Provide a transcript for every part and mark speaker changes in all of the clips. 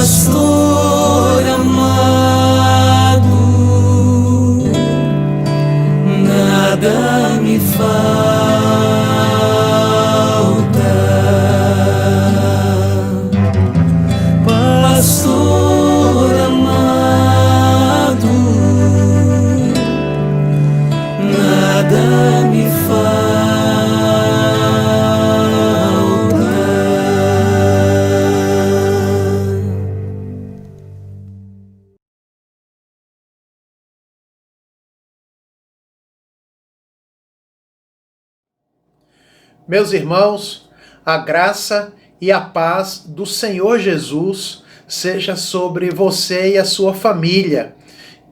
Speaker 1: Pastor amado, nada me falta. Pastor amado, nada me falta.
Speaker 2: Meus irmãos, a graça e a paz do Senhor Jesus seja sobre você e a sua família,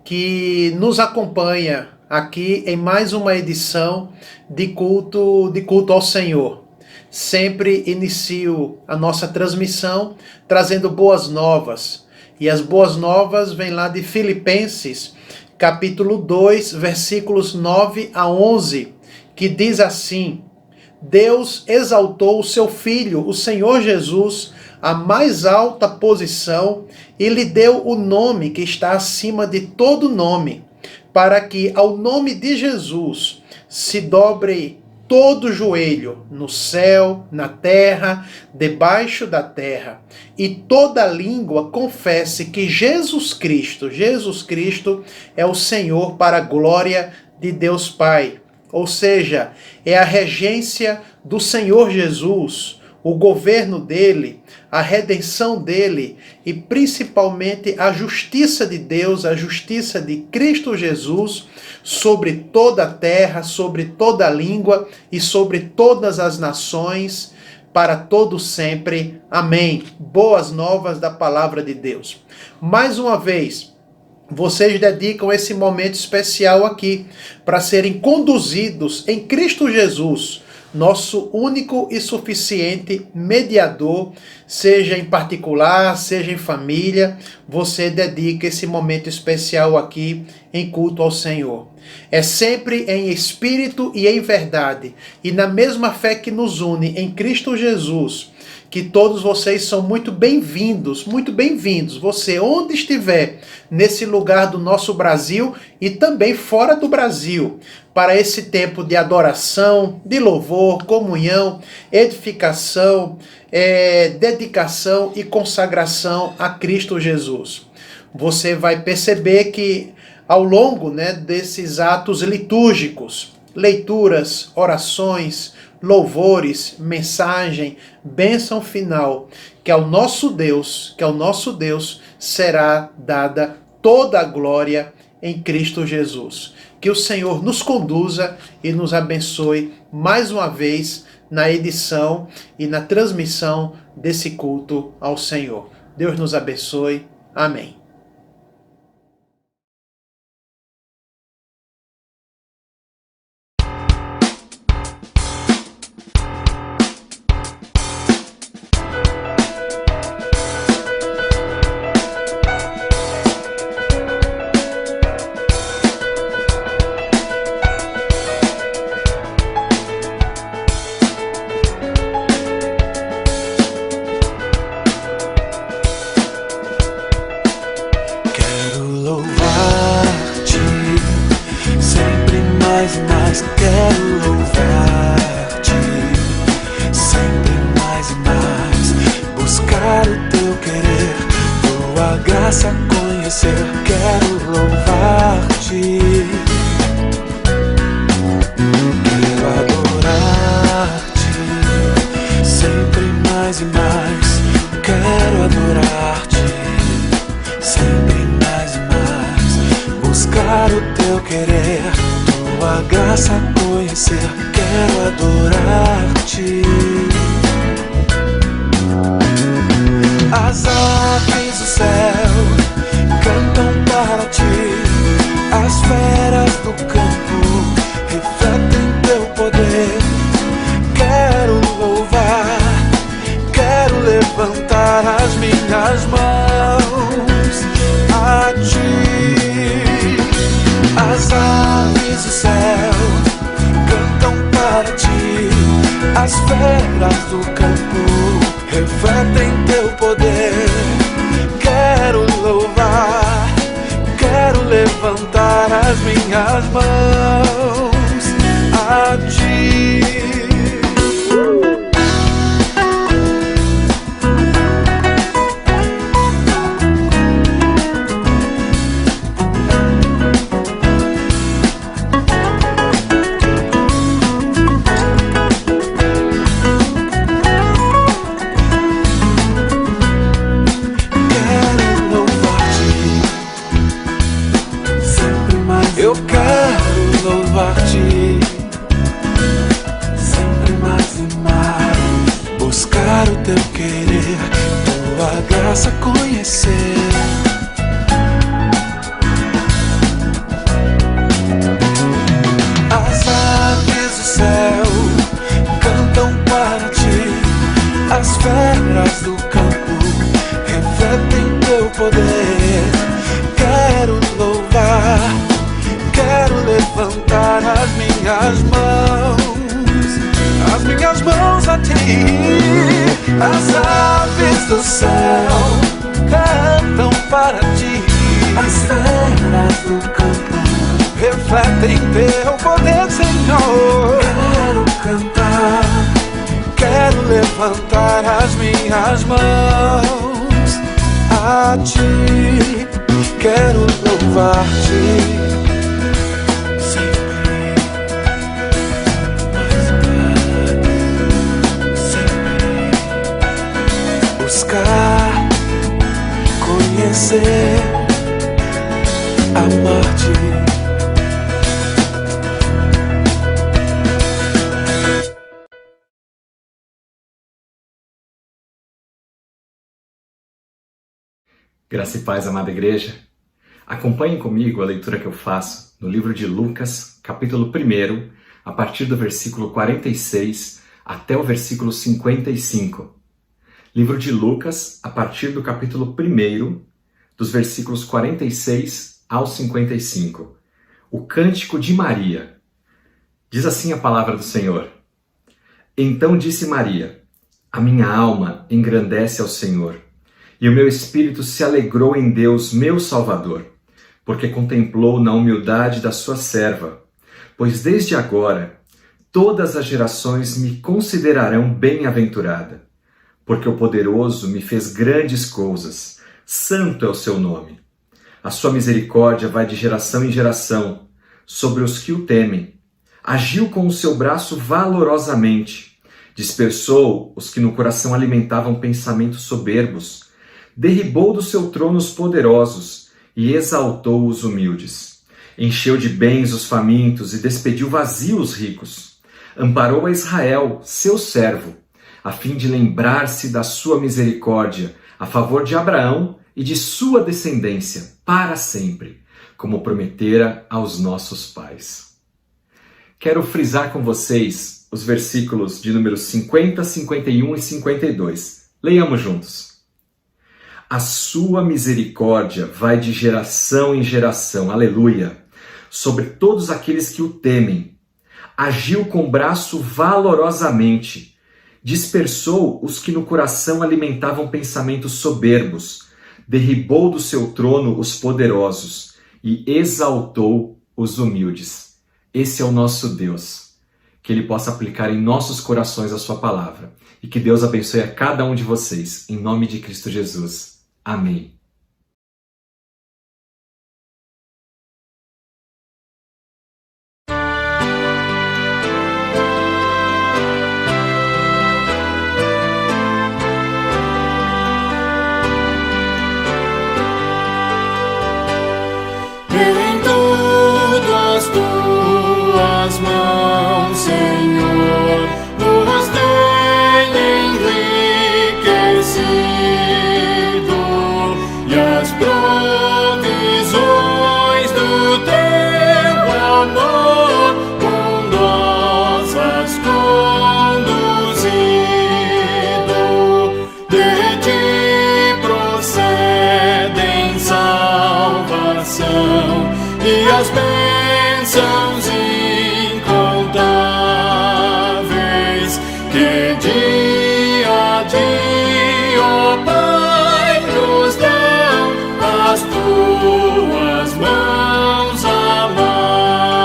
Speaker 2: que nos acompanha aqui em mais uma edição de culto ao Senhor. Sempre inicio a nossa transmissão trazendo boas novas. E as boas novas vêm lá de Filipenses, capítulo 2, versículos 9 a 11, que diz assim: Deus exaltou o seu Filho, o Senhor Jesus, à mais alta posição e lhe deu o nome que está acima de todo nome, para que ao nome de Jesus se dobre todo joelho, no céu, na terra, debaixo da terra, e toda língua confesse que Jesus Cristo é o Senhor, para a glória de Deus Pai. Ou seja, é a regência do Senhor Jesus, o governo dele, a redenção dele e principalmente a justiça de Deus, a justiça de Cristo Jesus sobre toda a terra, sobre toda a língua e sobre todas as nações, para todo sempre. Amém. Boas novas da palavra de Deus. Mais uma vez, vocês dedicam esse momento especial aqui para serem conduzidos em Cristo Jesus, nosso único e suficiente mediador, seja em particular, seja em família. Você dedica esse momento especial aqui em culto ao Senhor. É sempre em espírito e em verdade, e na mesma fé que nos une em Cristo Jesus, que todos vocês são muito bem-vindos, você onde estiver, nesse lugar do nosso Brasil e também fora do Brasil, para esse tempo de adoração, de louvor, comunhão, edificação, dedicação e consagração a Cristo Jesus. Você vai perceber que ao longo, desses atos litúrgicos, leituras, orações, louvores, mensagem, bênção final, que ao nosso Deus será dada toda a glória em Cristo Jesus. Que o Senhor nos conduza e nos abençoe mais uma vez na edição e na transmissão desse culto ao Senhor. Deus nos abençoe. Amém.
Speaker 3: As aves do céu cantam para ti, as feras do campo refletem teu poder. Quero louvar, quero levantar as minhas mãos a ti. As aves do céu cantam para ti, as feras do campo refletem teu poder. minhas mãos a ti. Eu quero louvar-te sempre mais e mais, buscar o teu querer, tua graça conhecer. As aves do céu cantam para ti, as feras do campo refletem teu poder. Quero louvar, quero levantar as minhas mãos a ti. As aves do céu cantam para ti, as feras do campo refletem teu poder, Senhor. Quero cantar, quero levantar as minhas mãos a ti. Quero louvar-te buscar, conhecer, amar-te.
Speaker 4: Graça e paz, amada igreja. Acompanhem comigo a leitura que eu faço no livro de Lucas, capítulo 1, a partir do versículo 46 até o versículo 55. Livro de Lucas, a partir do capítulo 1, dos versículos 46 ao 55. O Cântico de Maria. Diz assim a palavra do Senhor. Então disse Maria: a minha alma engrandece ao Senhor, e o meu espírito se alegrou em Deus, meu Salvador, porque contemplou na humildade da sua serva. Pois desde agora todas as gerações me considerarão bem-aventurada, porque o poderoso me fez grandes coisas, santo é o seu nome. A sua misericórdia vai de geração em geração sobre os que o temem. Agiu com o seu braço valorosamente, dispersou os que no coração alimentavam pensamentos soberbos, derribou do seu trono os poderosos e exaltou os humildes. Encheu de bens os famintos e despediu vazios os ricos. Amparou a Israel, seu servo, a fim de lembrar-se da sua misericórdia a favor de Abraão e de sua descendência para sempre, como prometera aos nossos pais. Quero frisar com vocês os versículos de números 50, 51 e 52. Leiamos juntos. A sua misericórdia vai de geração em geração, aleluia, sobre todos aqueles que o temem. Agiu com braço valorosamente, dispersou os que no coração alimentavam pensamentos soberbos, derribou do seu trono os poderosos e exaltou os humildes. Esse é o nosso Deus. Que Ele possa aplicar em nossos corações a sua palavra e que Deus abençoe a cada um de vocês, em nome de Cristo Jesus. Amém.
Speaker 1: Em tudo as tuas mãos, Senhor, nos tem enriquecido, e as provisões do teu amor bondosas conduzido. De ti procedem salvação e as bênçãos incontáveis que dia a dia, ó Pai, nos dão as tuas mãos amadas.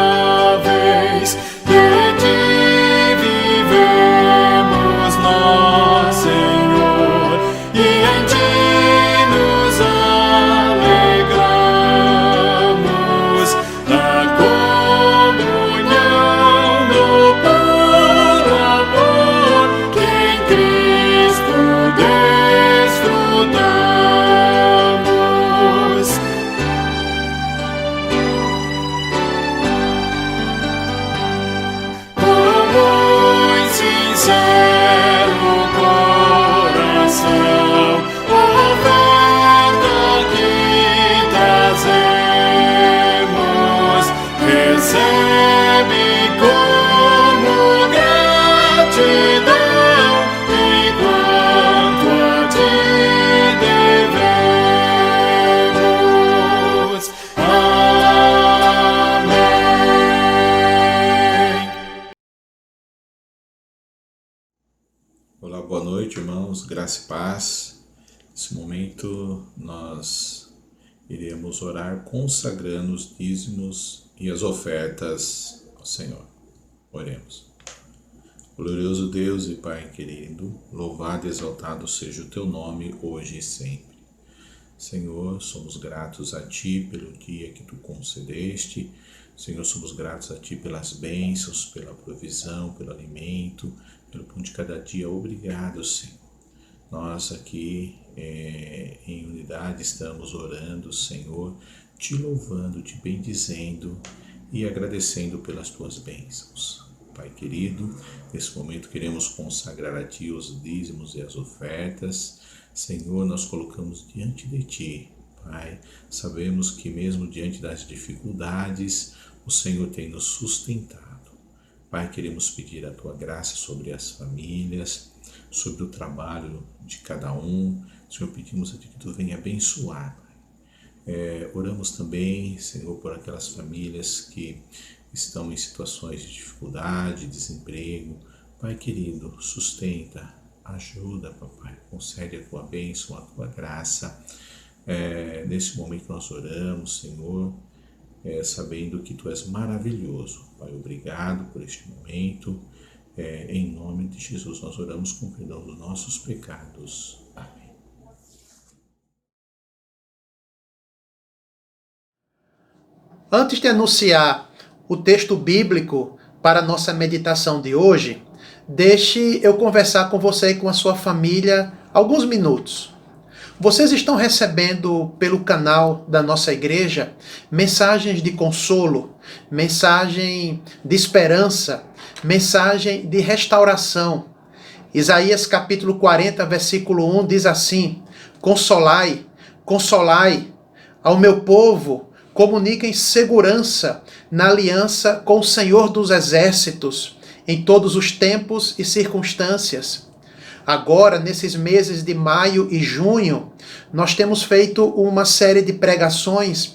Speaker 5: noite, irmãos, graça e paz. Nesse momento nós iremos orar consagrando os dízimos e as ofertas ao Senhor. Oremos. Glorioso Deus e Pai querido, louvado e exaltado seja o Teu nome hoje e sempre. Senhor, somos gratos a Ti pelo dia que Tu concedeste. Senhor, somos gratos a Ti pelas bênçãos, pela provisão, pelo alimento, pelo pão de cada dia. Obrigado, Senhor. Nós aqui em unidade estamos orando, Senhor, Te louvando, Te bendizendo e agradecendo pelas Tuas bênçãos. Pai querido, nesse momento queremos consagrar a Ti os dízimos e as ofertas. Senhor, nós colocamos diante de Ti, Pai. Sabemos que mesmo diante das dificuldades, o Senhor tem nos sustentado. Pai, queremos pedir a Tua graça sobre as famílias, sobre o trabalho de cada um. Senhor, pedimos a Ti que Tu venha abençoar. Oramos também, Senhor, por aquelas famílias que estão em situações de dificuldade, desemprego. Pai querido, sustenta, ajuda, papai, concede a Tua bênção, a Tua graça. Nesse momento nós oramos, Senhor, sabendo que Tu és maravilhoso. Pai, obrigado por este momento. Em nome de Jesus nós oramos com perdão dos nossos pecados. Amém.
Speaker 2: Antes de anunciar o texto bíblico para a nossa meditação de hoje, deixe eu conversar com você e com a sua família alguns minutos. Vocês estão recebendo pelo canal da nossa igreja mensagens de consolo, mensagem de esperança, mensagem de restauração. Isaías capítulo 40, versículo 1 diz assim: Consolai, consolai ao meu povo, comuniquem segurança na aliança com o Senhor dos Exércitos, em todos os tempos e circunstâncias. Agora, nesses meses de maio e junho, nós temos feito uma série de pregações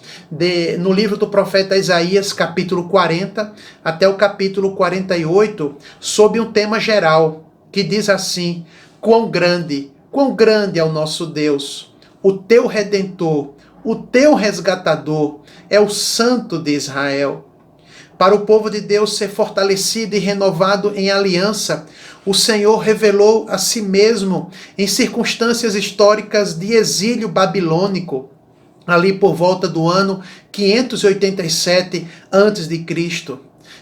Speaker 2: no livro do profeta Isaías, capítulo 40, até o capítulo 48, sob um tema geral, que diz assim: quão grande é o nosso Deus, o teu Redentor, o teu resgatador, é o Santo de Israel. Para o povo de Deus ser fortalecido e renovado em aliança, o Senhor revelou a si mesmo em circunstâncias históricas de exílio babilônico, ali por volta do ano 587 a.C.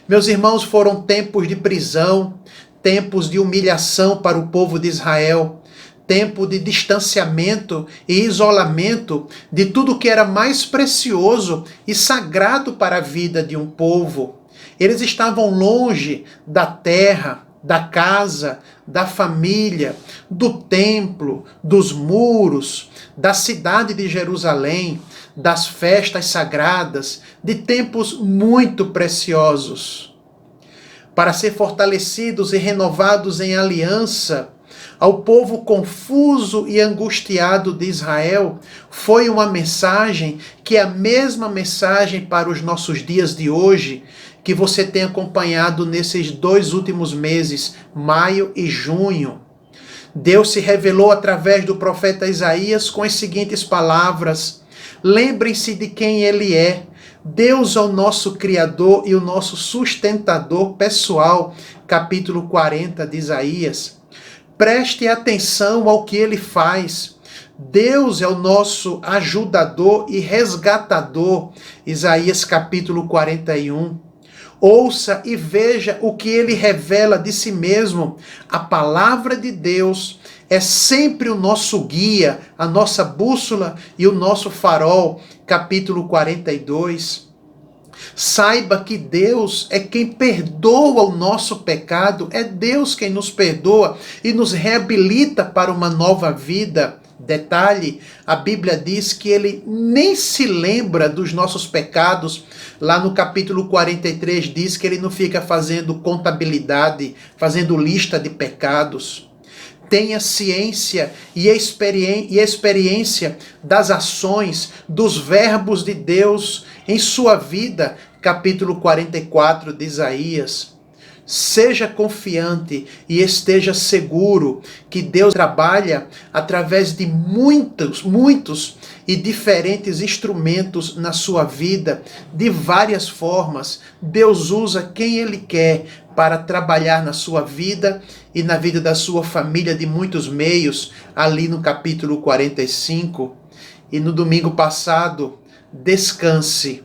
Speaker 2: Meus irmãos, foram tempos de prisão, tempos de humilhação para o povo de Israel, tempo de distanciamento e isolamento de tudo que era mais precioso e sagrado para a vida de um povo. Eles estavam longe da terra, da casa, da família, do templo, dos muros, da cidade de Jerusalém, das festas sagradas, de tempos muito preciosos. Para ser fortalecidos e renovados em aliança, ao povo confuso e angustiado de Israel, foi uma mensagem que é a mesma mensagem para os nossos dias de hoje, que você tem acompanhado nesses 2 últimos meses, maio e junho. Deus se revelou através do profeta Isaías com as seguintes palavras: lembrem-se de quem Ele é. Deus é o nosso Criador e o nosso sustentador pessoal. Capítulo 40 de Isaías. Preste atenção ao que Ele faz. Deus é o nosso ajudador e resgatador. Isaías capítulo 41. Ouça e veja o que Ele revela de si mesmo. A palavra de Deus é sempre o nosso guia, a nossa bússola e o nosso farol. Capítulo 42. Saiba que Deus é quem perdoa o nosso pecado, é Deus quem nos perdoa e nos reabilita para uma nova vida. Detalhe, a Bíblia diz que Ele nem se lembra dos nossos pecados. Lá no capítulo 43 diz que Ele não fica fazendo contabilidade, fazendo lista de pecados. Tenha ciência e experiência das ações, dos verbos de Deus em sua vida. Capítulo 44 de Isaías. Seja confiante e esteja seguro que Deus trabalha através de muitos e diferentes instrumentos na sua vida, de várias formas. Deus usa quem Ele quer para trabalhar na sua vida e na vida da sua família de muitos meios, ali no capítulo 45. E no domingo passado, descanse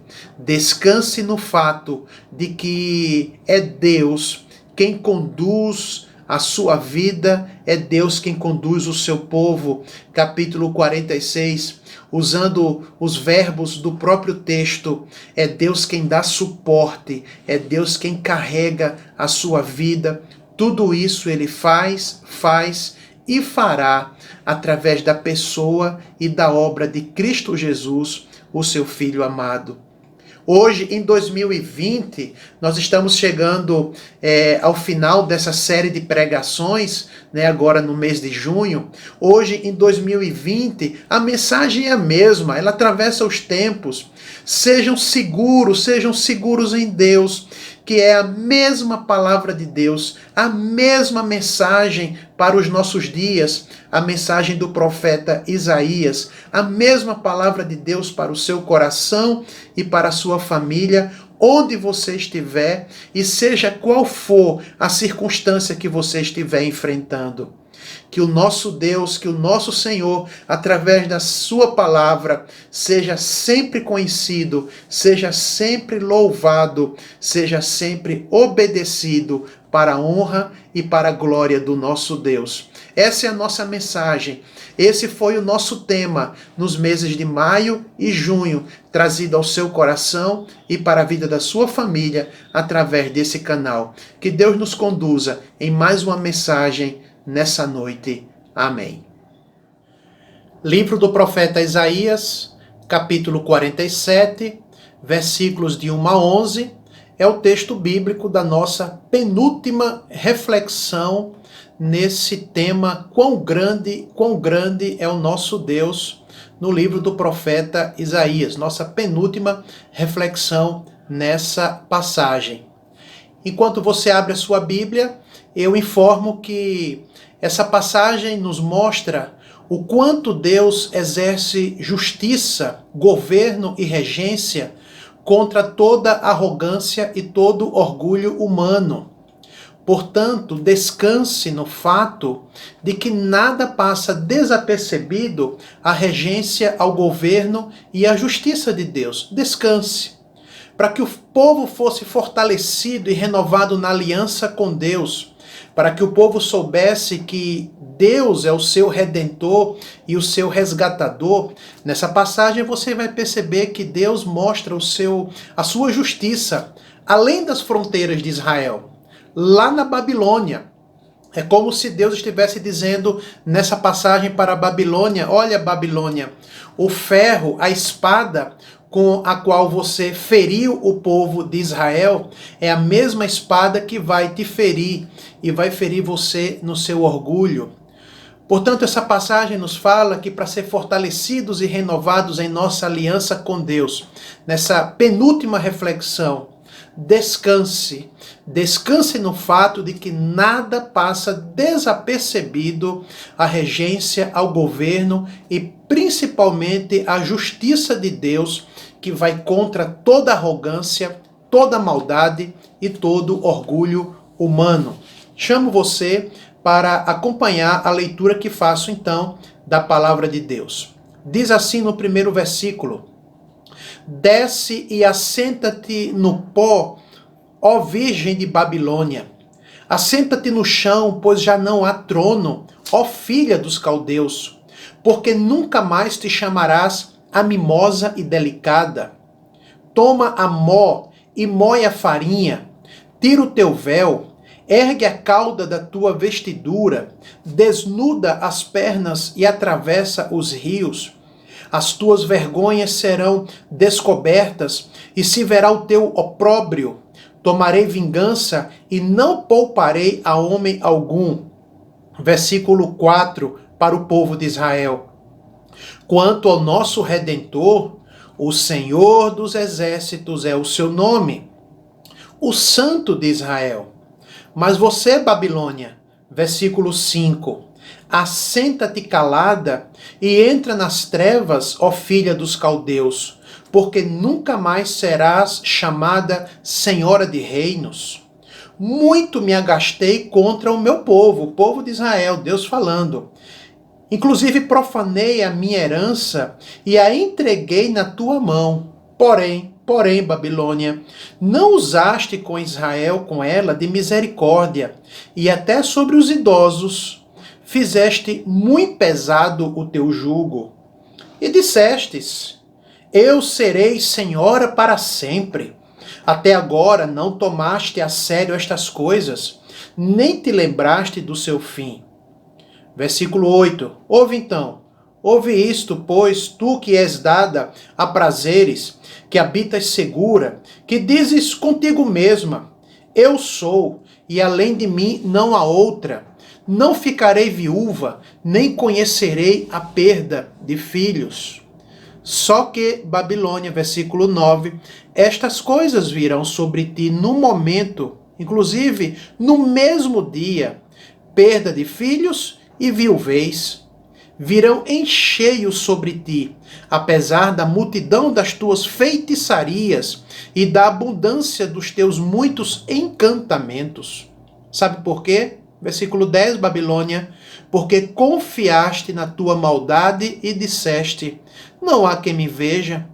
Speaker 2: no fato de que é Deus quem conduz a sua vida, é Deus quem conduz o seu povo. Capítulo 46, usando os verbos do próprio texto, é Deus quem dá suporte, é Deus quem carrega a sua vida. Tudo isso Ele faz e fará através da pessoa e da obra de Cristo Jesus, o seu Filho amado. Hoje, em 2020, nós estamos chegando ao final dessa série de pregações, agora no mês de junho. Hoje, em 2020, a mensagem é a mesma, ela atravessa os tempos. Sejam seguros em Deus, que é a mesma palavra de Deus, a mesma mensagem para os nossos dias, a mensagem do profeta Isaías, a mesma palavra de Deus para o seu coração e para a sua família, onde você estiver e seja qual for a circunstância que você estiver enfrentando. Que o nosso Deus, que o nosso Senhor, através da sua palavra, seja sempre conhecido, seja sempre louvado, seja sempre obedecido para a honra e para a glória do nosso Deus. Essa é a nossa mensagem. Esse foi o nosso tema nos meses de maio e junho, trazido ao seu coração e para a vida da sua família através desse canal. Que Deus nos conduza em mais uma mensagem nessa noite. Amém. Livro do profeta Isaías, capítulo 47, versículos de 1 a 11, é o texto bíblico da nossa penúltima reflexão nesse tema quão grande é o nosso Deus, no livro do profeta Isaías, nossa penúltima reflexão nessa passagem. Enquanto você abre a sua Bíblia, eu informo que essa passagem nos mostra o quanto Deus exerce justiça, governo e regência contra toda arrogância e todo orgulho humano. Portanto, descanse no fato de que nada passa desapercebido à regência, ao governo e à justiça de Deus. Descanse. Para que o povo fosse fortalecido e renovado na aliança com Deus, para que o povo soubesse que Deus é o seu redentor e o seu resgatador. Nessa passagem você vai perceber que Deus mostra a sua justiça além das fronteiras de Israel, lá na Babilônia. É como se Deus estivesse dizendo nessa passagem para a Babilônia: olha, Babilônia, o ferro, a espada com a qual você feriu o povo de Israel é a mesma espada que vai te ferir e vai ferir você no seu orgulho. Portanto, essa passagem nos fala que para ser fortalecidos e renovados em nossa aliança com Deus, nessa penúltima reflexão, descanse no fato de que nada passa desapercebido à regência, ao governo e principalmente à justiça de Deus, que vai contra toda arrogância, toda maldade e todo orgulho humano. Chamo você para acompanhar a leitura que faço então da palavra de Deus. Diz assim no primeiro versículo: desce e assenta-te no pó, ó Virgem de Babilônia. Assenta-te no chão, pois já não há trono, ó filha dos caldeus, porque nunca mais te chamarás a mimosa e delicada. Toma a mó e moe a farinha, tira o teu véu, ergue a cauda da tua vestidura, desnuda as pernas e atravessa os rios. As tuas vergonhas serão descobertas e se verá o teu opróbrio. Tomarei vingança e não pouparei a homem algum. Versículo 4 para o povo de Israel. Quanto ao nosso Redentor, o Senhor dos Exércitos é o seu nome, o Santo de Israel. Mas você, Babilônia, versículo 5, assenta-te calada e entra nas trevas, ó filha dos caldeus, porque nunca mais serás chamada senhora de reinos. Muito me agastei contra o meu povo, o povo de Israel, Deus falando. Inclusive profanei a minha herança e a entreguei na tua mão. Porém, Babilônia, não usaste com Israel, com ela, de misericórdia, e até sobre os idosos fizeste muito pesado o teu jugo. E dissestes, eu serei senhora para sempre. Até agora não tomaste a sério estas coisas, nem te lembraste do seu fim. Versículo 8. Ouve isto, pois, tu que és dada a prazeres, que habitas segura, que dizes contigo mesma, eu sou, e além de mim não há outra. Não ficarei viúva, nem conhecerei a perda de filhos. Só que, Babilônia, versículo 9, estas coisas virão sobre ti no momento, inclusive no mesmo dia, perda de filhos e viuvez. Virão em cheio sobre ti, apesar da multidão das tuas feitiçarias e da abundância dos teus muitos encantamentos. Sabe por quê? Versículo 10, Babilônia, porque confiaste na tua maldade e disseste, não há quem me veja.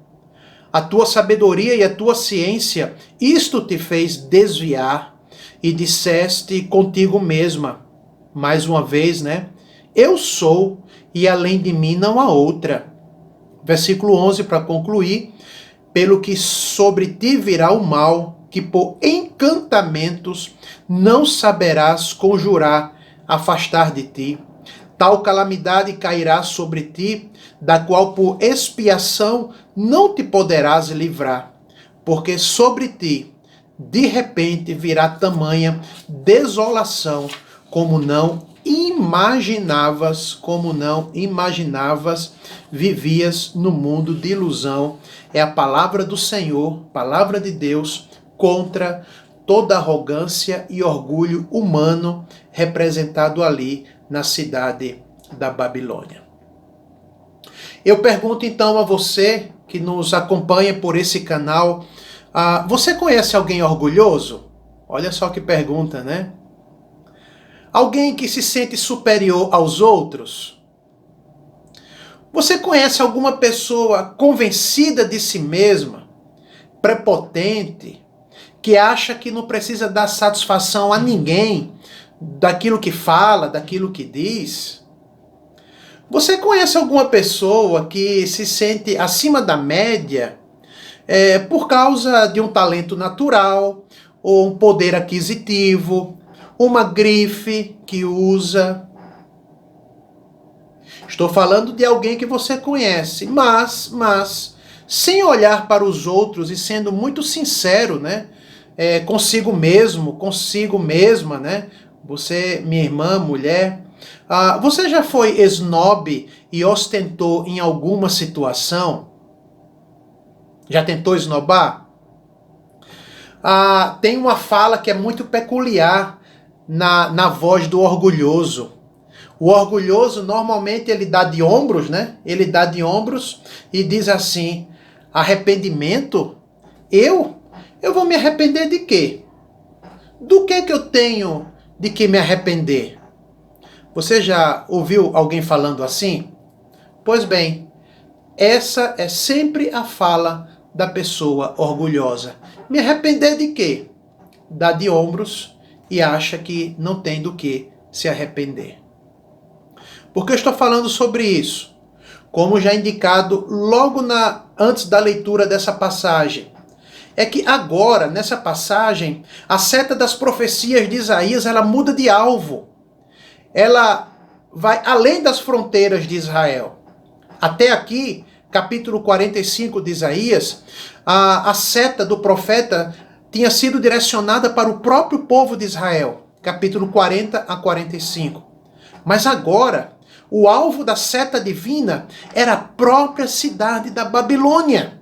Speaker 2: A tua sabedoria e a tua ciência, isto te fez desviar, e disseste contigo mesma, mais uma vez, eu sou, e além de mim não há outra. Versículo 11, para concluir, pelo que sobre ti virá o mal, que por encantamentos não saberás conjurar, afastar de ti. Tal calamidade cairá sobre ti, da qual por expiação não te poderás livrar, porque sobre ti, de repente, virá tamanha desolação, como não imaginavas, vivias no mundo de ilusão. É a palavra do Senhor, palavra de Deus, contra toda arrogância e orgulho humano representado ali na cidade da Babilônia. Eu pergunto então a você que nos acompanha por esse canal, você conhece alguém orgulhoso? Olha só que pergunta, Alguém que se sente superior aos outros? Você conhece alguma pessoa convencida de si mesma, prepotente, que acha que não precisa dar satisfação a ninguém daquilo que fala, daquilo que diz? Você conhece alguma pessoa que se sente acima da média por causa de um talento natural, ou um poder aquisitivo, uma grife que usa? Estou falando de alguém que você conhece, mas sem olhar para os outros e sendo muito sincero, consigo mesmo, consigo mesma, Você, minha irmã, mulher, você já foi esnobe e ostentou em alguma situação? Já tentou esnobar? Tem uma fala que é muito peculiar na voz do orgulhoso. O orgulhoso, normalmente, ele dá de ombros, Ele dá de ombros e diz assim, arrependimento? Eu vou me arrepender de quê? Do que eu tenho de que me arrepender? Você já ouviu alguém falando assim? Pois bem, essa é sempre a fala da pessoa orgulhosa. Me arrepender de quê? Dá de ombros e acha que não tem do que se arrepender. Por que eu estou falando sobre isso? Como já indicado logo antes da leitura dessa passagem, é que agora, nessa passagem, a seta das profecias de Isaías, ela muda de alvo. Ela vai além das fronteiras de Israel. Até aqui, capítulo 45 de Isaías, a seta do profeta tinha sido direcionada para o próprio povo de Israel, capítulo 40 a 45. Mas agora, o alvo da seta divina era a própria cidade da Babilônia.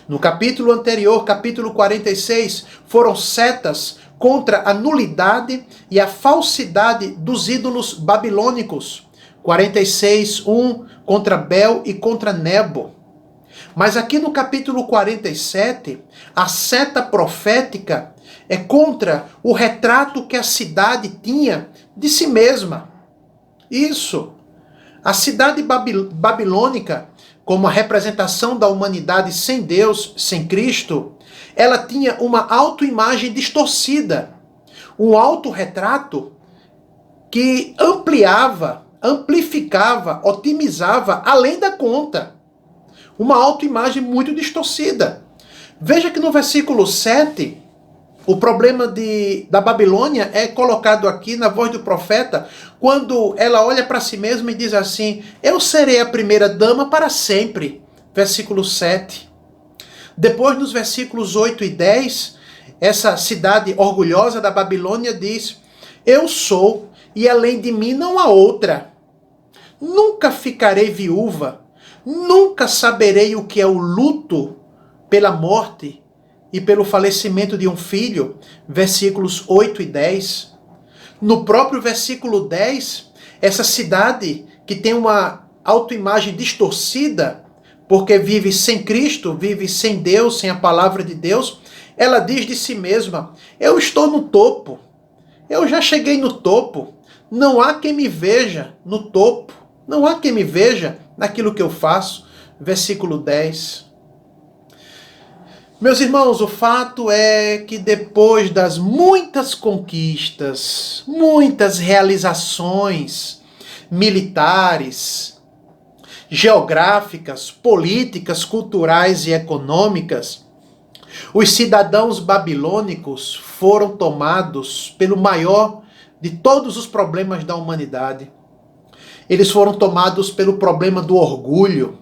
Speaker 2: No capítulo anterior, capítulo 46, foram setas contra a nulidade e a falsidade dos ídolos babilônicos. 46:1 contra Bel e contra Nebo. Mas aqui no capítulo 47, a seta profética é contra o retrato que a cidade tinha de si mesma. Isso. A cidade babilônica, como a representação da humanidade sem Deus, sem Cristo, ela tinha uma autoimagem distorcida, um autorretrato que amplificava, otimizava além da conta. Uma autoimagem muito distorcida. Veja que no versículo 7, o problema da Babilônia é colocado aqui na voz do profeta, quando ela olha para si mesma e diz assim: eu serei a primeira dama para sempre. Versículo 7. Depois, nos versículos 8 e 10, essa cidade orgulhosa da Babilônia diz: eu sou, e além de mim não há outra. Nunca ficarei viúva, nunca saberei o que é o luto pela morte e pelo falecimento de um filho. Versículos 8 e 10. No próprio versículo 10, essa cidade que tem uma autoimagem distorcida, porque vive sem Cristo, vive sem Deus, sem a palavra de Deus, ela diz de si mesma: eu estou no topo, eu já cheguei no topo, não há quem me veja no topo, não há quem me veja naquilo que eu faço. Versículo 10. Meus irmãos, o fato é que depois das muitas conquistas, muitas realizações militares, geográficas, políticas, culturais e econômicas, os cidadãos babilônicos foram tomados pelo maior de todos os problemas da humanidade. Eles foram tomados pelo problema do orgulho,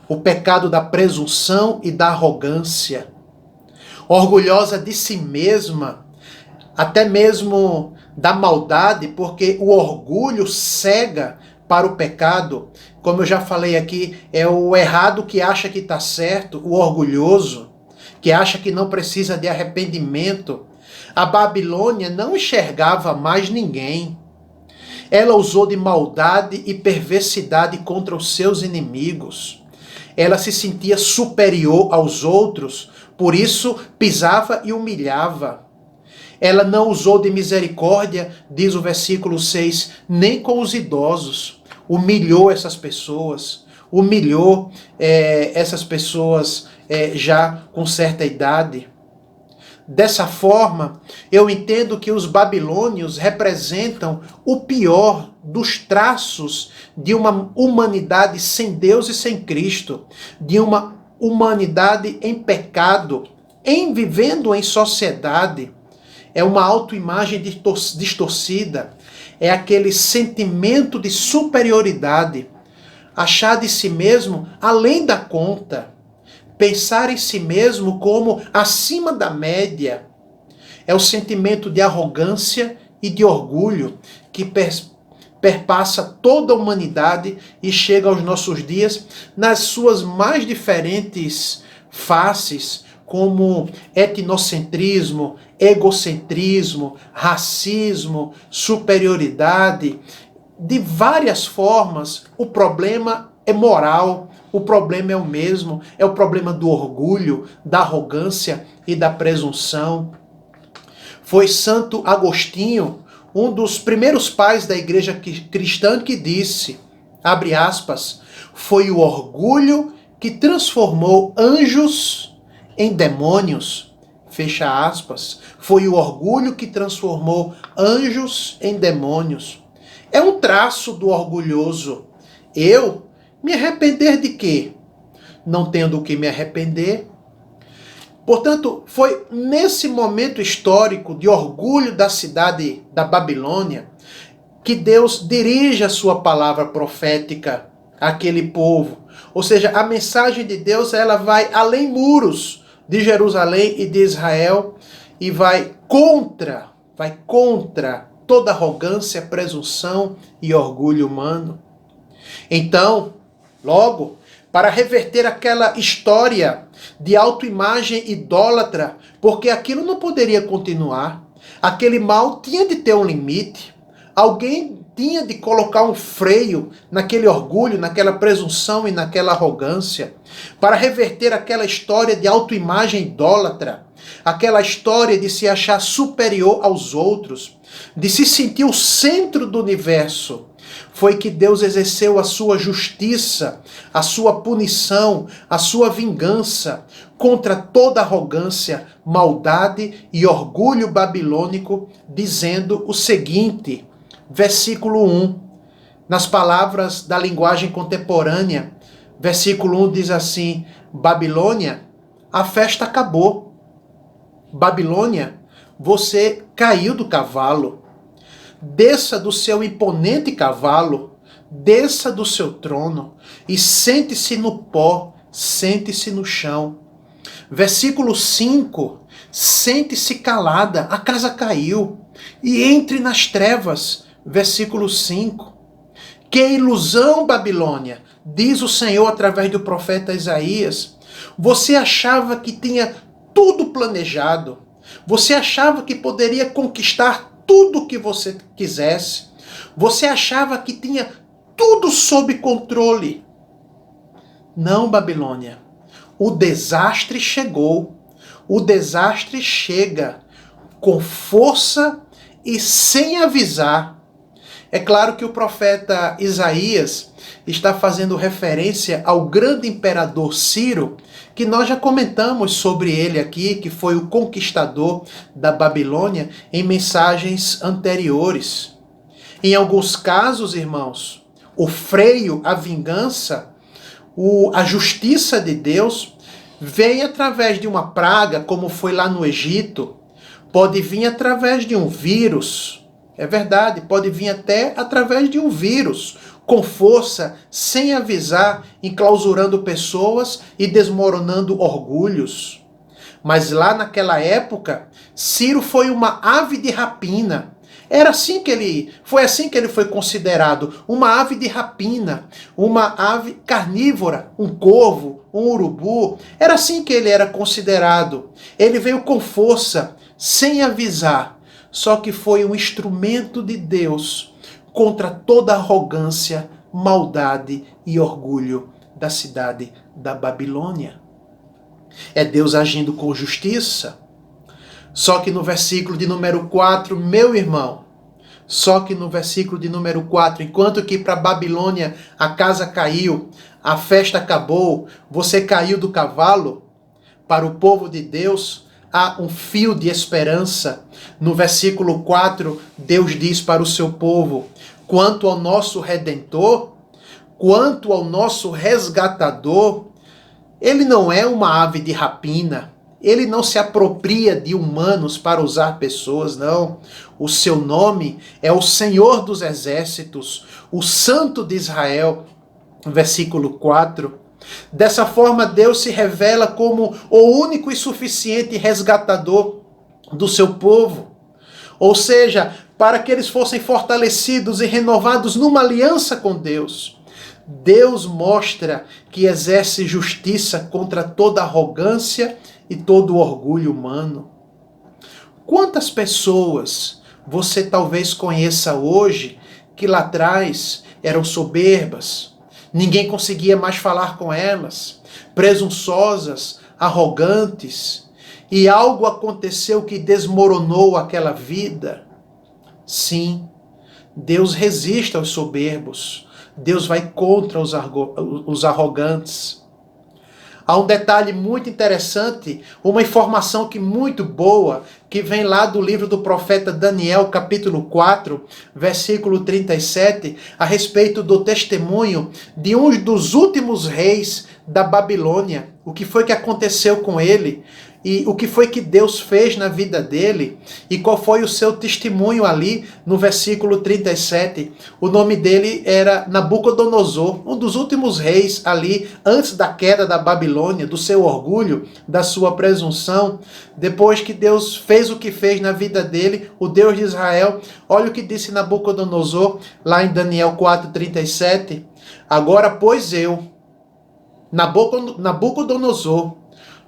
Speaker 2: o pecado da presunção e da arrogância. Orgulhosa de si mesma, até mesmo da maldade, porque o orgulho cega para o pecado. Como eu já falei aqui, é o errado que acha que está certo, o orgulhoso, que acha que não precisa de arrependimento. A Babilônia não enxergava mais ninguém. Ela usou de maldade e perversidade contra os seus inimigos. Ela se sentia superior aos outros, por isso pisava e humilhava. Ela não usou de misericórdia, diz o versículo 6, nem com os idosos. Humilhou essas pessoas, já com certa idade. Dessa forma, eu entendo que os babilônios representam o pior dos traços de uma humanidade sem Deus e sem Cristo, de uma humanidade em pecado, vivendo em sociedade. É uma autoimagem distorcida, é aquele sentimento de superioridade, achar de si mesmo além da conta, pensar em si mesmo como acima da média. É o sentimento de arrogância e de orgulho que perpassa toda a humanidade e chega aos nossos dias nas suas mais diferentes faces, como etnocentrismo, egocentrismo, racismo, superioridade. De várias formas, o problema é moral. O problema é o mesmo, é o problema do orgulho, da arrogância e da presunção. Foi Santo Agostinho, um dos primeiros pais da igreja cristã, que disse, abre aspas, foi o orgulho que transformou anjos em demônios, fecha aspas. Foi o orgulho que transformou anjos em demônios. É um traço do orgulhoso. Eu me arrepender de quê? Não tendo o que me arrepender. Portanto, foi nesse momento histórico de orgulho da cidade da Babilônia que Deus dirige a sua palavra profética àquele povo. Ou seja, a mensagem de Deus, ela vai além muros de Jerusalém e de Israel e vai contra toda arrogância, presunção e orgulho humano. Então, logo, para reverter aquela história de autoimagem idólatra, porque aquilo não poderia continuar. Aquele mal tinha de ter um limite. Alguém tinha de colocar um freio naquele orgulho, naquela presunção e naquela arrogância, para reverter aquela história de autoimagem idólatra, aquela história de se achar superior aos outros, de se sentir o centro do universo. Foi que Deus exerceu a sua justiça, a sua punição, a sua vingança contra toda arrogância, maldade e orgulho babilônico, dizendo o seguinte, versículo 1, nas palavras da linguagem contemporânea, versículo 1 diz assim, Babilônia, a festa acabou. Babilônia, você caiu do cavalo. Desça do seu imponente cavalo, desça do seu trono e sente-se no pó, sente-se no chão. Versículo 5, sente-se calada, a casa caiu, e entre nas trevas. Versículo 5, que ilusão, Babilônia, diz o Senhor através do profeta Isaías. Você achava que tinha tudo planejado, você achava que poderia conquistar tudo o que você quisesse. Você achava que tinha tudo sob controle. Não, Babilônia. O desastre chegou. O desastre chega com força e sem avisar. É claro que o profeta Isaías está fazendo referência ao grande imperador Ciro, que nós já comentamos sobre ele aqui, que foi o conquistador da Babilônia em mensagens anteriores. Em alguns casos, irmãos, o freio, a vingança, a justiça de Deus vem através de uma praga, como foi lá no Egito, pode vir através de um vírus, é verdade, pode vir até através de um vírus, com força, sem avisar, enclausurando pessoas e desmoronando orgulhos. Mas lá naquela época, Ciro foi uma ave de rapina. Foi assim que ele foi considerado, uma ave de rapina, uma ave carnívora, um corvo, um urubu. Era assim que ele era considerado. Ele veio com força, sem avisar, só que foi um instrumento de Deus contra toda arrogância, maldade e orgulho da cidade da Babilônia. É Deus agindo com justiça. Só que no versículo de número 4, meu irmão, só que no versículo de número 4, enquanto que para Babilônia a casa caiu, a festa acabou, você caiu do cavalo, para o povo de Deus há um fio de esperança. No versículo 4, Deus diz para o seu povo, quanto ao nosso Redentor, quanto ao nosso resgatador, ele não é uma ave de rapina, ele não se apropria de humanos para usar pessoas, não. O seu nome é o Senhor dos Exércitos, o Santo de Israel. Versículo 4. Dessa forma, Deus se revela como o único e suficiente resgatador do seu povo. Ou seja, para que eles fossem fortalecidos e renovados numa aliança com Deus. Deus mostra que exerce justiça contra toda arrogância e todo orgulho humano. Quantas pessoas você talvez conheça hoje que lá atrás eram soberbas, ninguém conseguia mais falar com elas, presunçosas, arrogantes, e algo aconteceu que desmoronou aquela vida? Sim, Deus resiste aos soberbos, Deus vai contra os arrogantes. Há um detalhe muito interessante, uma informação muito boa, que vem lá do livro do profeta Daniel, capítulo 4, versículo 37, a respeito do testemunho de um dos últimos reis da Babilônia. O que foi que aconteceu com ele? E o que foi que Deus fez na vida dele, e qual foi o seu testemunho ali no versículo 37. O nome dele era Nabucodonosor, um dos últimos reis ali, antes da queda da Babilônia, do seu orgulho, da sua presunção. Depois que Deus fez o que fez na vida dele, o Deus de Israel, olha o que disse Nabucodonosor, lá em Daniel 4:37. Agora, pois eu, Nabucodonosor,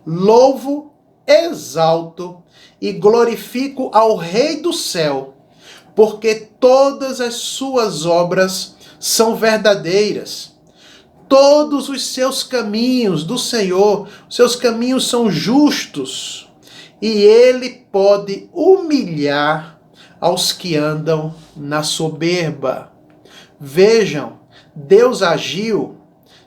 Speaker 2: louvo exalto e glorifico ao Rei do céu, porque todas as suas obras são verdadeiras. Todos os seus caminhos do Senhor, seus caminhos são justos, e ele pode humilhar aos que andam na soberba. Vejam, Deus agiu,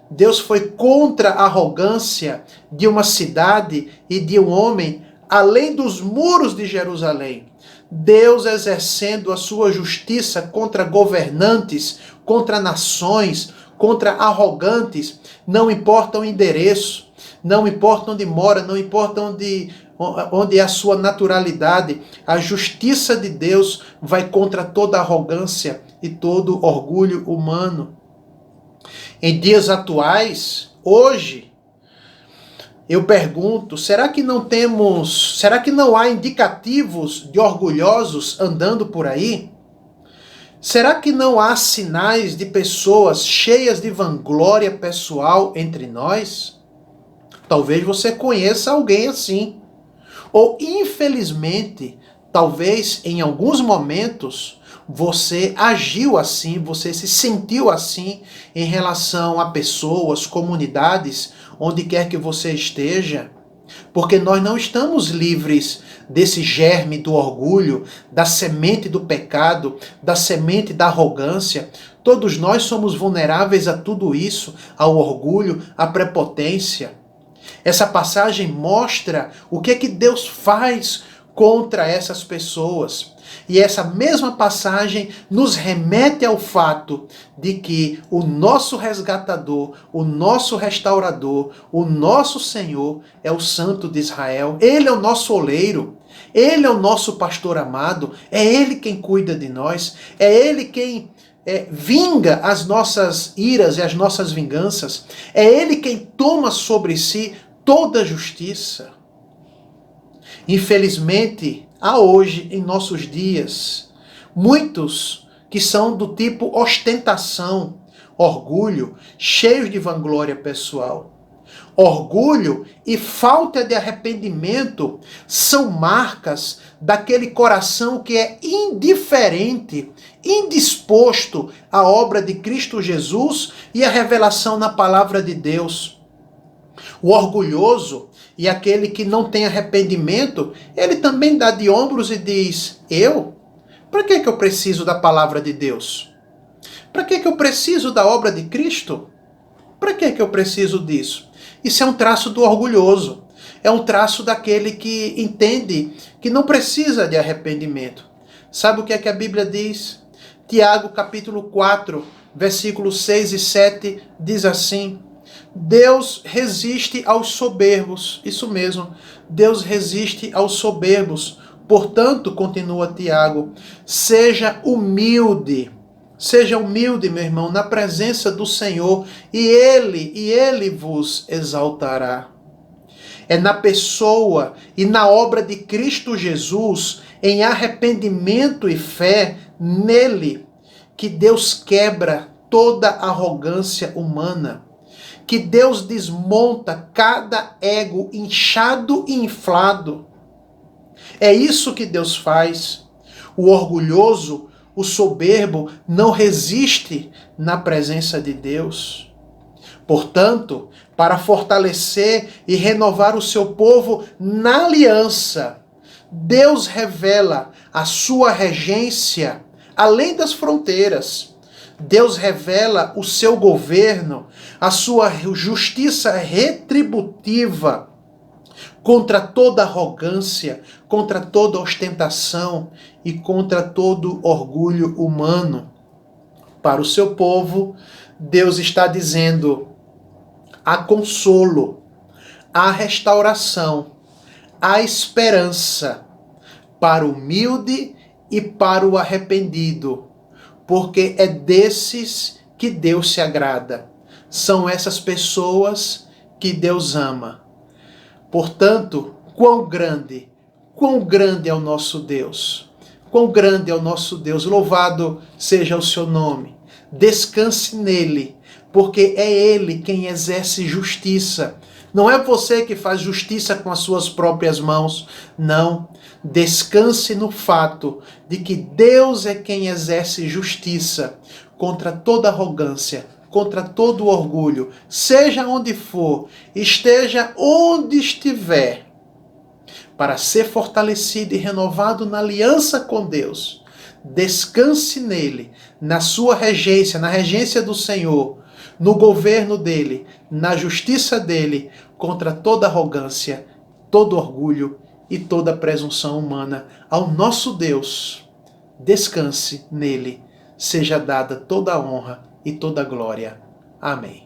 Speaker 2: Deus foi contra a arrogância de uma cidade e de um homem além dos muros de Jerusalém. Deus exercendo a sua justiça contra governantes, contra nações, contra arrogantes, não importa o endereço, não importa onde mora, não importa onde é a sua naturalidade, a justiça de Deus vai contra toda arrogância e todo orgulho humano. Em dias atuais, hoje, eu pergunto, será que não há indicativos de orgulhosos andando por aí? Será que não há sinais de pessoas cheias de vanglória pessoal entre nós? Talvez você conheça alguém assim. Ou, infelizmente, talvez em alguns momentos você agiu assim, você se sentiu assim em relação a pessoas, comunidades, onde quer que você esteja. Porque nós não estamos livres desse germe do orgulho, da semente do pecado, da semente da arrogância. Todos nós somos vulneráveis a tudo isso, ao orgulho, à prepotência. Essa passagem mostra o que Deus faz contra essas pessoas. E essa mesma passagem nos remete ao fato de que o nosso resgatador, o nosso restaurador, o nosso Senhor é o Santo de Israel. Ele é o nosso oleiro, ele é o nosso pastor amado, é ele quem cuida de nós, é ele quem vinga as nossas iras e as nossas vinganças, é ele quem toma sobre si toda a justiça. Infelizmente, há hoje, em nossos dias, muitos que são do tipo ostentação, orgulho, cheios de vanglória pessoal. Orgulho e falta de arrependimento são marcas daquele coração que é indiferente, indisposto à obra de Cristo Jesus e à revelação na palavra de Deus. O orgulhoso e aquele que não tem arrependimento, ele também dá de ombros e diz: Para que eu preciso da palavra de Deus? Para que eu preciso da obra de Cristo? Para que eu preciso disso? Isso é um traço do orgulhoso. É um traço daquele que entende que não precisa de arrependimento. Sabe o que é que a Bíblia diz? Tiago capítulo 4, versículos 6 e 7 diz assim: Deus resiste aos soberbos. Isso mesmo, Deus resiste aos soberbos. Portanto, continua Tiago, seja humilde, meu irmão, na presença do Senhor, e Ele vos exaltará. É na pessoa e na obra de Cristo Jesus, em arrependimento e fé nele, que Deus quebra toda arrogância humana, que Deus desmonta cada ego inchado e inflado. É isso que Deus faz. O orgulhoso, o soberbo, não resiste na presença de Deus. Portanto, para fortalecer e renovar o seu povo na aliança, Deus revela a sua regência além das fronteiras. Deus revela o seu governo, a sua justiça retributiva contra toda arrogância, contra toda ostentação e contra todo orgulho humano. Para o seu povo, Deus está dizendo: há consolo, há restauração, há esperança para o humilde e para o arrependido, porque é desses que Deus se agrada. São essas pessoas que Deus ama. Portanto, quão grande é o nosso Deus. Quão grande é o nosso Deus. Louvado seja o seu nome. Descanse nele, porque é ele quem exerce justiça. Não é você que faz justiça com as suas próprias mãos. Não. Descanse no fato de que Deus é quem exerce justiça contra toda arrogância, contra todo orgulho, seja onde for, esteja onde estiver, para ser fortalecido e renovado na aliança com Deus. Descanse nele, na sua regência, na regência do Senhor, no governo dele, na justiça dele, contra toda arrogância, todo orgulho e toda presunção humana. Ao nosso Deus, descanse nele, seja dada toda a honra e toda a glória. Amém.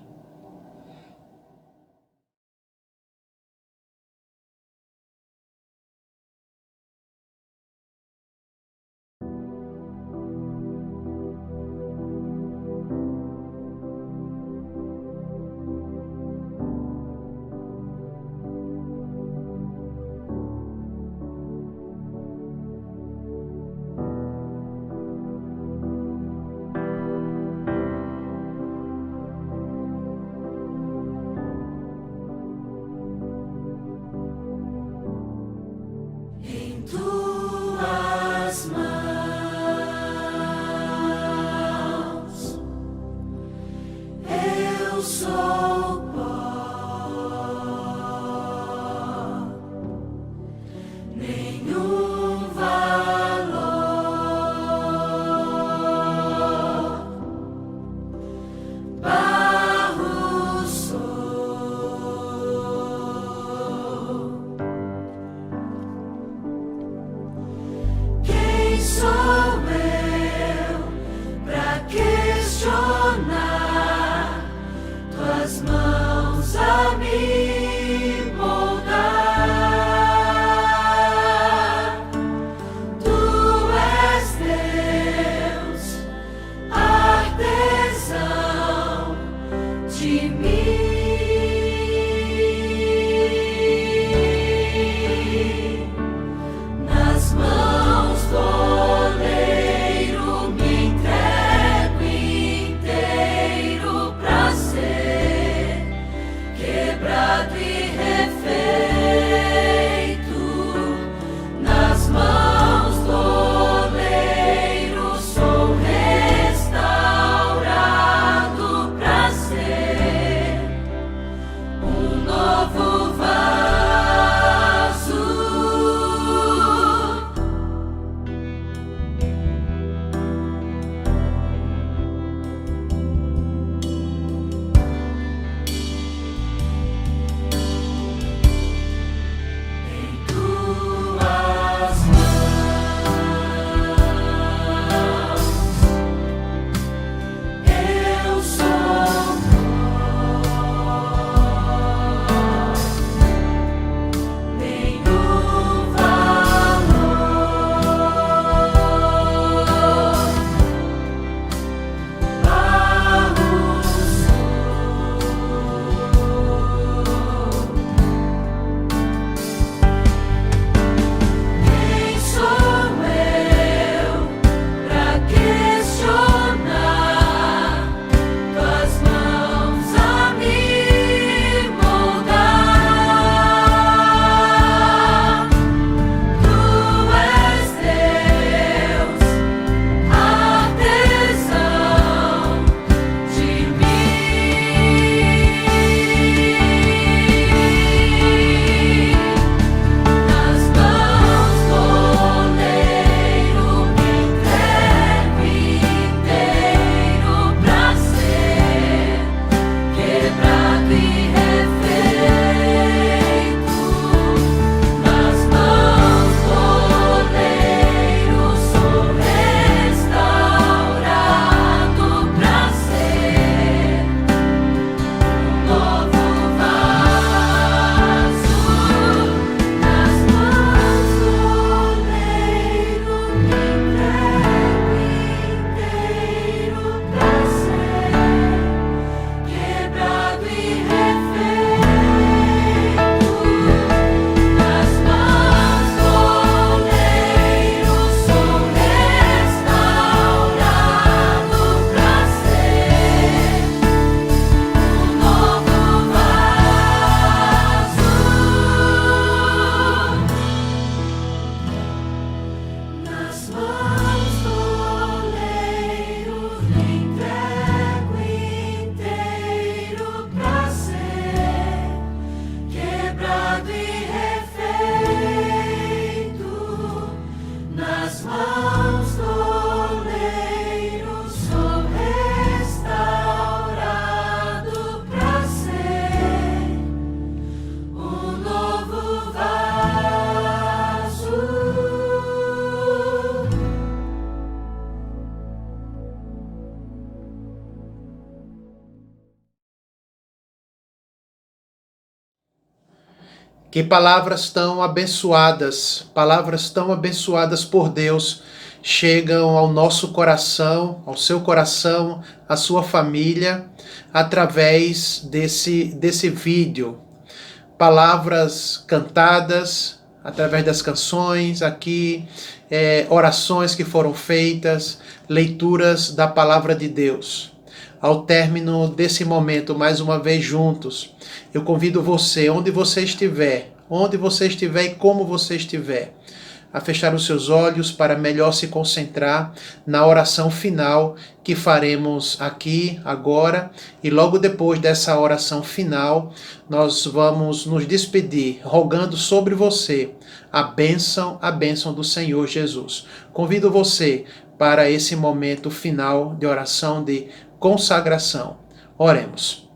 Speaker 2: Que palavras tão abençoadas por Deus, chegam ao nosso coração, ao seu coração, à sua família, através desse vídeo. Palavras cantadas, através das canções aqui, orações que foram feitas, leituras da palavra de Deus. Ao término desse momento, mais uma vez juntos, eu convido você, onde você estiver e como você estiver, a fechar os seus olhos para melhor se concentrar na oração final que faremos aqui, agora, e logo depois dessa oração final, nós vamos nos despedir, rogando sobre você a bênção do Senhor Jesus. Convido você para esse momento final de oração de consagração. Oremos.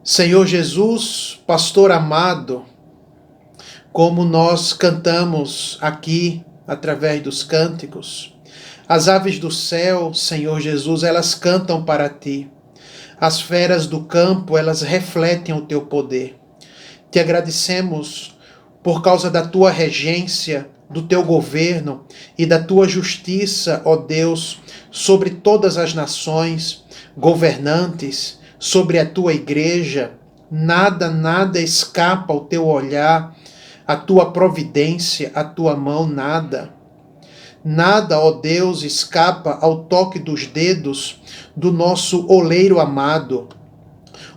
Speaker 2: Senhor Jesus, pastor amado, como nós cantamos aqui através dos cânticos, as aves do céu, Senhor Jesus, elas cantam para ti. As feras do campo, elas refletem o teu poder. Te agradecemos por causa da tua regência, do teu governo e da tua justiça, ó Deus, sobre todas as nações, governantes, sobre a tua igreja. Nada escapa ao teu olhar, a tua providência, a tua mão, nada. Nada, ó Deus, escapa ao toque dos dedos do nosso oleiro amado.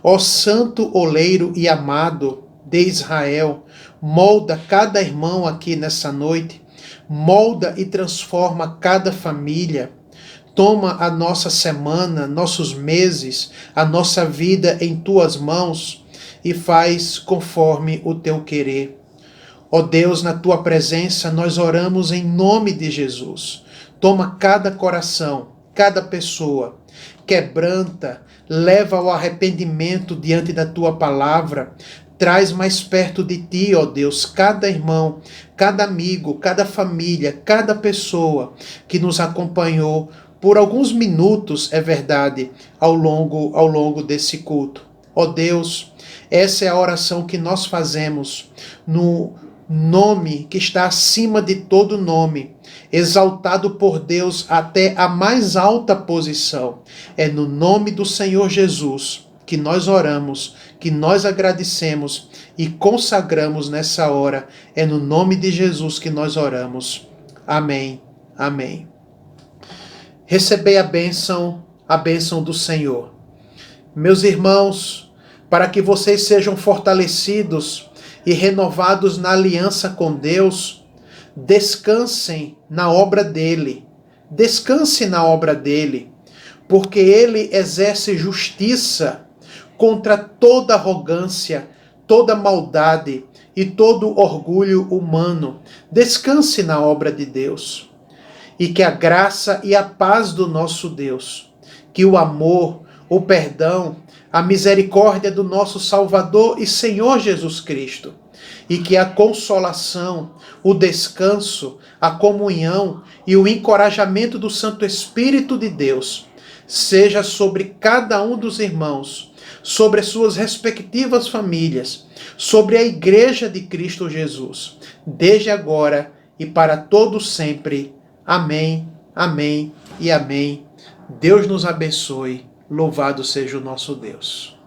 Speaker 2: Ó santo oleiro e amado de Israel, molda cada irmão aqui nessa noite, molda e transforma cada família. Toma a nossa semana, nossos meses, a nossa vida em tuas mãos e faz conforme o teu querer. Ó Deus, na tua presença nós oramos em nome de Jesus. Toma cada coração, cada pessoa, quebranta, leva ao arrependimento diante da tua palavra, traz mais perto de ti, ó Deus, cada irmão, cada amigo, cada família, cada pessoa que nos acompanhou por alguns minutos, é verdade, ao longo desse culto. Ó Deus, essa é a oração que nós fazemos no nome que está acima de todo nome, exaltado por Deus até a mais alta posição. É no nome do Senhor Jesus que nós oramos, que nós agradecemos e consagramos nessa hora. É no nome de Jesus que nós oramos. Amém. Amém. Recebei a bênção do Senhor. Meus irmãos, para que vocês sejam fortalecidos e renovados na aliança com Deus, descansem na obra dele. Descanse na obra dele, porque ele exerce justiça contra toda arrogância, toda maldade e todo orgulho humano. Descanse na obra de Deus. E que a graça e a paz do nosso Deus, que o amor, o perdão, a misericórdia do nosso Salvador e Senhor Jesus Cristo, e que a consolação, o descanso, a comunhão e o encorajamento do Santo Espírito de Deus seja sobre cada um dos irmãos, sobre as suas respectivas famílias, sobre a Igreja de Cristo Jesus, desde agora e para todo sempre. Amém, amém e amém. Deus nos abençoe. Louvado seja o nosso Deus.